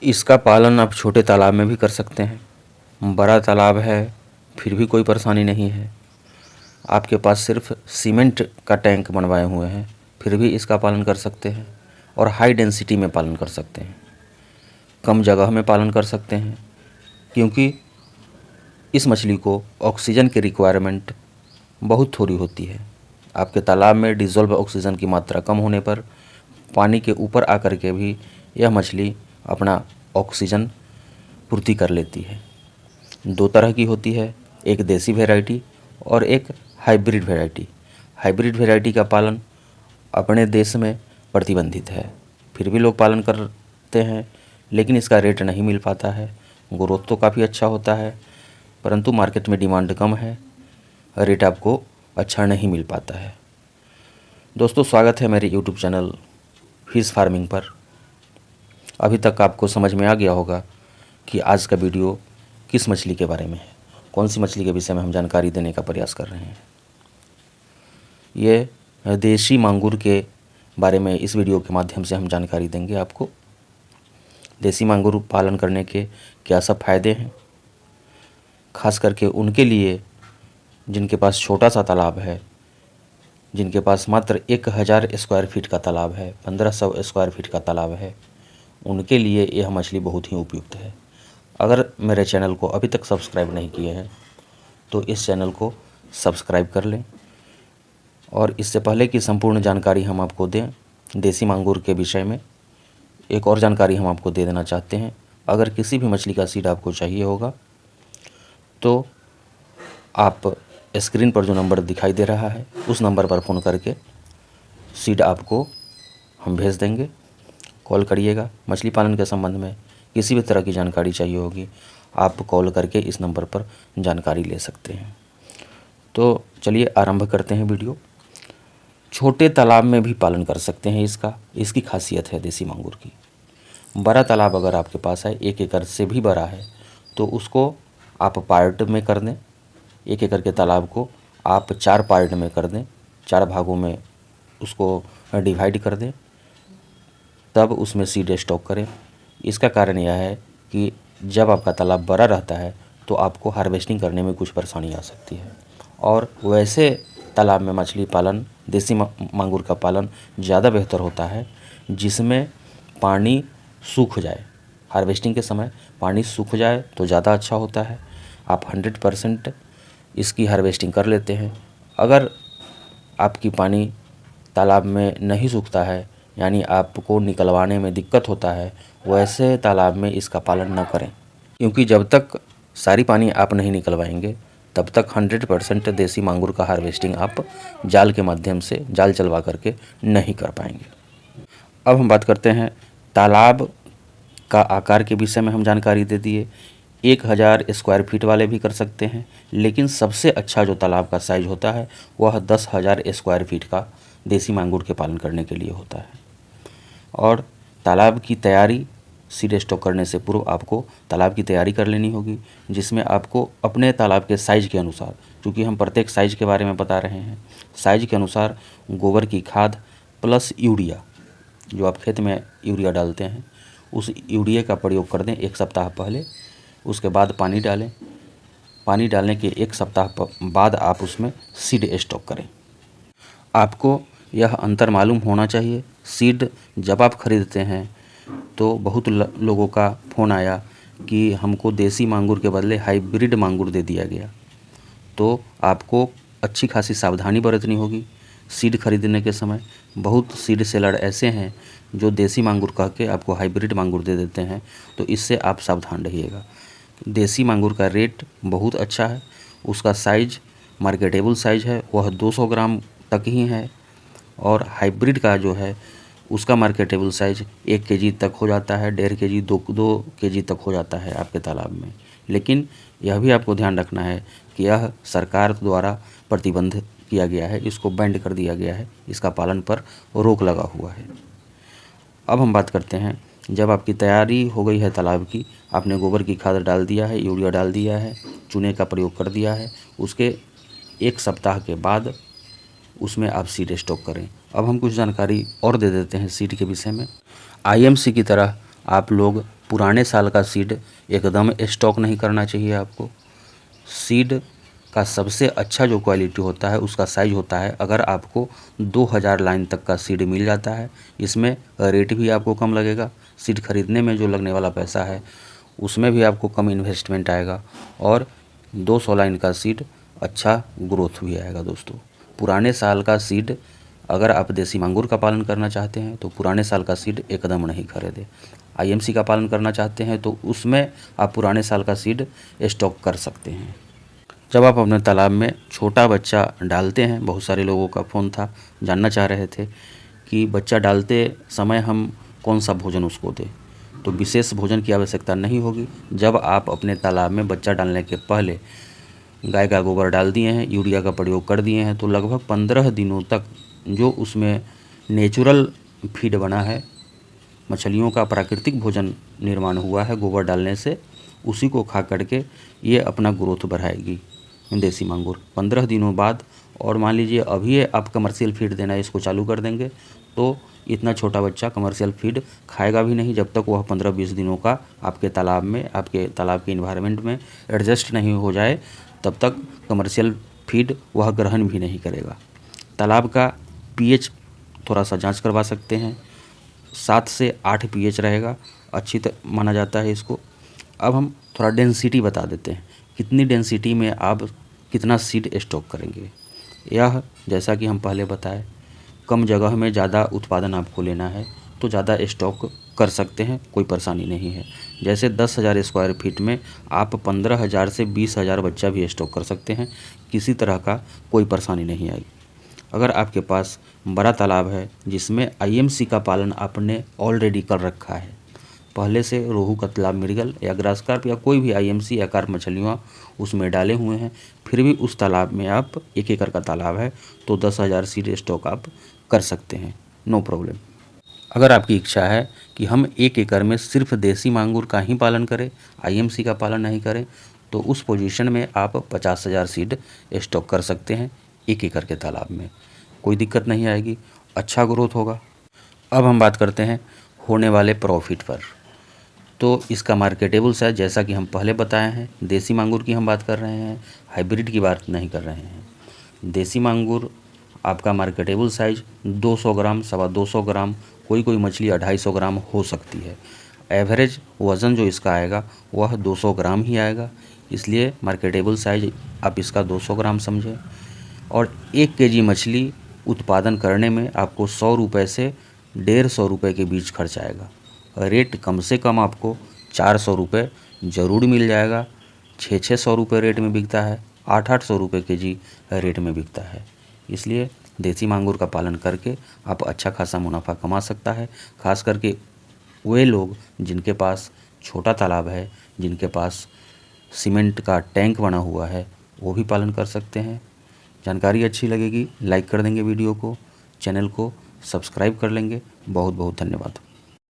इसका पालन आप छोटे तालाब में भी कर सकते हैं। बड़ा तालाब है फिर भी कोई परेशानी नहीं है। आपके पास सिर्फ सीमेंट का टैंक बनवाए हुए हैं फिर भी इसका पालन कर सकते हैं। और हाई डेंसिटी में पालन कर सकते हैं, कम जगह में पालन कर सकते हैं, क्योंकि इस मछली को ऑक्सीजन की रिक्वायरमेंट बहुत थोड़ी होती है। आपके तालाब में डिज़ोल्व ऑक्सीजन की मात्रा कम होने पर पानी के ऊपर आकर के भी यह मछली अपना ऑक्सीजन पूर्ति कर लेती है। दो तरह की होती है, एक देसी वैरायटी और एक हाइब्रिड वैरायटी। हाइब्रिड वैरायटी का पालन अपने देश में प्रतिबंधित है, फिर भी लोग पालन करते हैं, लेकिन इसका रेट नहीं मिल पाता है। ग्रोथ तो काफ़ी अच्छा होता है परंतु मार्केट में डिमांड कम है, रेट आपको अच्छा नहीं मिल पाता है। दोस्तों, स्वागत है मेरे यूट्यूब चैनल फिश फार्मिंग पर। अभी तक आपको समझ में आ गया होगा कि आज का वीडियो किस मछली के बारे में है, कौन सी मछली के विषय में हम जानकारी देने का प्रयास कर रहे हैं। ये देसी मांगुर के बारे में इस वीडियो के माध्यम से हम जानकारी देंगे आपको। देसी मांगुर पालन करने के क्या सब फायदे हैं, खास करके उनके लिए जिनके पास छोटा सा तालाब है, जिनके पास मात्र 1000 स्क्वायर फीट का तालाब है, 1500 स्क्वायर फीट का तालाब है, उनके लिए यह मछली बहुत ही उपयुक्त है। अगर मेरे चैनल को अभी तक सब्सक्राइब नहीं किए हैं तो इस चैनल को सब्सक्राइब कर लें। और इससे पहले कि संपूर्ण जानकारी हम आपको दें देसी मांगुर के विषय में, एक और जानकारी हम आपको दे देना चाहते हैं। अगर किसी भी मछली का सीड आपको चाहिए होगा तो आप स्क्रीन पर जो नंबर दिखाई दे रहा है उस नंबर पर फ़ोन करके सीड आपको हम भेज देंगे। कॉल करिएगा। मछली पालन के संबंध में किसी भी तरह की जानकारी चाहिए होगी आप कॉल करके इस नंबर पर जानकारी ले सकते हैं। तो चलिए आरंभ करते हैं वीडियो। छोटे तालाब में भी पालन कर सकते हैं इसकी खासियत है देसी मांगुर की। बड़ा तालाब अगर आपके पास है, 1 एकड़ से भी बड़ा है, तो उसको आप पार्ट में कर दें। 1 एकड़ के तालाब को आप 4 पार्ट में कर दें, 4 भागों में उसको डिवाइड कर दें, तब उसमें सीड स्टॉक करें। इसका कारण यह है कि जब आपका तालाब बड़ा रहता है तो आपको हार्वेस्टिंग करने में कुछ परेशानी आ सकती है, और वैसे तालाब में मछली पालन, देसी मांगुर का पालन ज़्यादा बेहतर होता है जिसमें पानी सूख जाए। हार्वेस्टिंग के समय पानी सूख जाए तो ज़्यादा अच्छा होता है। आप 100% इसकी हार्वेस्टिंग कर लेते हैं। अगर आपकी पानी तालाब में नहीं सूखता है, यानी आपको निकलवाने में दिक्कत होता है, वैसे तालाब में इसका पालन न करें, क्योंकि जब तक सारी पानी आप नहीं निकलवाएंगे तब तक 100% देसी मांगुर का हार्वेस्टिंग आप जाल के माध्यम से, जाल चलवा करके नहीं कर पाएंगे। अब हम बात करते हैं तालाब का आकार के विषय में। हम जानकारी दे दिए। 1000 स्क्वायर फीट वाले भी कर सकते हैं, लेकिन सबसे अच्छा जो तालाब का साइज़ होता है वह 10,000 स्क्वायर फीट का देसी मांगुर के पालन करने के लिए होता है। और तालाब की तैयारी, सीड स्टॉक करने से पूर्व आपको तालाब की तैयारी कर लेनी होगी, जिसमें आपको अपने तालाब के साइज़ के अनुसार, क्योंकि हम प्रत्येक साइज़ के बारे में बता रहे हैं, साइज़ के अनुसार गोबर की खाद प्लस यूरिया, जो आप खेत में यूरिया डालते हैं, उस यूरिया का प्रयोग कर दें 1 सप्ताह पहले। उसके बाद पानी डालें। पानी डालने के 1 सप्ताह बाद आप उसमें सीड स्टॉक करें। आपको यह अंतर मालूम होना चाहिए। सीड जब आप खरीदते हैं तो बहुत लोगों का फ़ोन आया कि हमको देसी मांगुर के बदले हाइब्रिड मांगुर दे दिया गया। तो आपको अच्छी खासी सावधानी बरतनी होगी सीड खरीदने के समय। बहुत सीड सेलर ऐसे हैं जो देसी मांगुर कह के आपको हाइब्रिड मांगुर दे देते हैं, तो इससे आप सावधान रहिएगा। देसी मांगुर का रेट बहुत अच्छा है, उसका साइज़ मार्केटेबल साइज़ है, वह 200 ग्राम तक ही है, और हाइब्रिड का जो है उसका मार्केटेबल साइज़ 1 केजी तक हो जाता है, 1.5 केजी, 2 केजी तक हो जाता है आपके तालाब में। लेकिन यह भी आपको ध्यान रखना है कि यह सरकार द्वारा प्रतिबंध किया गया है, इसको बैंड कर दिया गया है, इसका पालन पर रोक लगा हुआ है। अब हम बात करते हैं, जब आपकी तैयारी हो गई है तालाब की, आपने गोबर की खाद डाल दिया है, यूरिया डाल दिया है, चूने का प्रयोग कर दिया है, उसके 1 सप्ताह के बाद उसमें आप सीड स्टॉक करें। अब हम कुछ जानकारी और दे देते हैं सीड के विषय में। IMC की तरह आप लोग पुराने साल का सीड एकदम स्टॉक नहीं करना चाहिए आपको। सीड का सबसे अच्छा जो क्वालिटी होता है उसका साइज होता है, अगर आपको 2000 लाइन तक का सीड मिल जाता है, इसमें रेट भी आपको कम लगेगा, सीड खरीदने में जो लगने वाला पैसा है उसमें भी आपको कम इन्वेस्टमेंट आएगा, और 200 लाइन का सीड अच्छा ग्रोथ भी आएगा दोस्तों। पुराने साल का सीड अगर आप देसी मांगुर का पालन करना चाहते हैं तो पुराने साल का सीड एकदम नहीं खरीदें। आईएमसी का पालन करना चाहते हैं तो उसमें आप पुराने साल का सीड स्टॉक कर सकते हैं। जब आप अपने तालाब में छोटा बच्चा डालते हैं, बहुत सारे लोगों का फ़ोन था, जानना चाह रहे थे कि बच्चा डालते समय हम कौन सा भोजन उसको दें। तो विशेष भोजन की आवश्यकता नहीं होगी। जब आप अपने तालाब में बच्चा डालने के पहले गाय का गोबर डाल दिए हैं, यूरिया का प्रयोग कर दिए हैं, तो लगभग 15 दिनों तक जो उसमें नेचुरल फीड बना है, मछलियों का प्राकृतिक भोजन निर्माण हुआ है गोबर डालने से, उसी को खा करके ये अपना ग्रोथ बढ़ाएगी देसी मांगुर 15 दिनों बाद। और मान लीजिए अभी आप कमर्शियल फीड देना इसको चालू कर देंगे तो इतना छोटा बच्चा कमर्शियल फीड खाएगा भी नहीं, जब तक वह 15-20 दिनों का आपके तालाब में, आपके तालाब के इन्वायरमेंट में एडजस्ट नहीं हो जाए, तब तक कमर्शियल फीड वह ग्रहण भी नहीं करेगा। तालाब का पीएच थोड़ा सा जांच करवा सकते हैं, 7 से 8 पीएच रहेगा, अच्छी माना जाता है इसको। अब हम थोड़ा डेंसिटी बता देते हैं, कितनी डेंसिटी में आप कितना सीड स्टॉक करेंगे। यह जैसा कि हम पहले बताए, कम जगह में ज़्यादा उत्पादन आपको लेना है तो ज़्यादा स्टॉक कर सकते हैं, कोई परेशानी नहीं है। जैसे 10,000 स्क्वायर फीट में आप 15,000 से 20,000 बच्चा भी स्टॉक कर सकते हैं, किसी तरह का कोई परेशानी नहीं आएगी। अगर आपके पास बड़ा तालाब है जिसमें आईएमसी का पालन आपने ऑलरेडी कर रखा है, पहले से रोहू, कतला, मृगल या ग्रास कार्प या कोई भी आईएमसी या कार्प मछलियाँ उसमें डाले हुए हैं, फिर भी उस तालाब में आप 1 एकड़ का तालाब है तो 10,000 सीड स्टॉक आप कर सकते हैं, नो प्रॉब्लम। अगर आपकी इच्छा है कि हम 1 एकड़ में सिर्फ देसी मांगुर का ही पालन करें, आईएमसी का पालन नहीं करें, तो उस पोजीशन में आप 50,000 सीड स्टॉक कर सकते हैं 1 एकड़ के तालाब में, कोई दिक्कत नहीं आएगी, अच्छा ग्रोथ होगा। अब हम बात करते हैं होने वाले प्रॉफिट पर। तो इसका मार्केटेबल साइज जैसा कि हम पहले बताए हैं, देसी मांगुर की हम बात कर रहे हैं, हाइब्रिड की बात नहीं कर रहे हैं। देसी मांगुर आपका मार्केटेबल साइज 200 ग्राम, 225 ग्राम, कोई मछली 250 ग्राम हो सकती है। एवरेज वज़न जो इसका आएगा वह 200 ग्राम ही आएगा, इसलिए मार्केटेबल साइज आप इसका 200 ग्राम समझें। और 1 केजी मछली उत्पादन करने में आपको 100 रुपये से 150 रुपये के बीच खर्च आएगा। रेट कम से कम आपको 400 रुपये ज़रूर मिल जाएगा। 600 रुपये रेट में बिकता है, 800 रुपये केजी रेट में बिकता है। इसलिए देसी मांगुर का पालन करके आप अच्छा खासा मुनाफा कमा सकता है। खास करके वे लोग जिनके पास छोटा तालाब है, जिनके पास सीमेंट का टैंक बना हुआ है, वो भी पालन कर सकते हैं। जानकारी अच्छी लगेगी लाइक कर देंगे वीडियो को, चैनल को सब्सक्राइब कर लेंगे। बहुत बहुत धन्यवाद।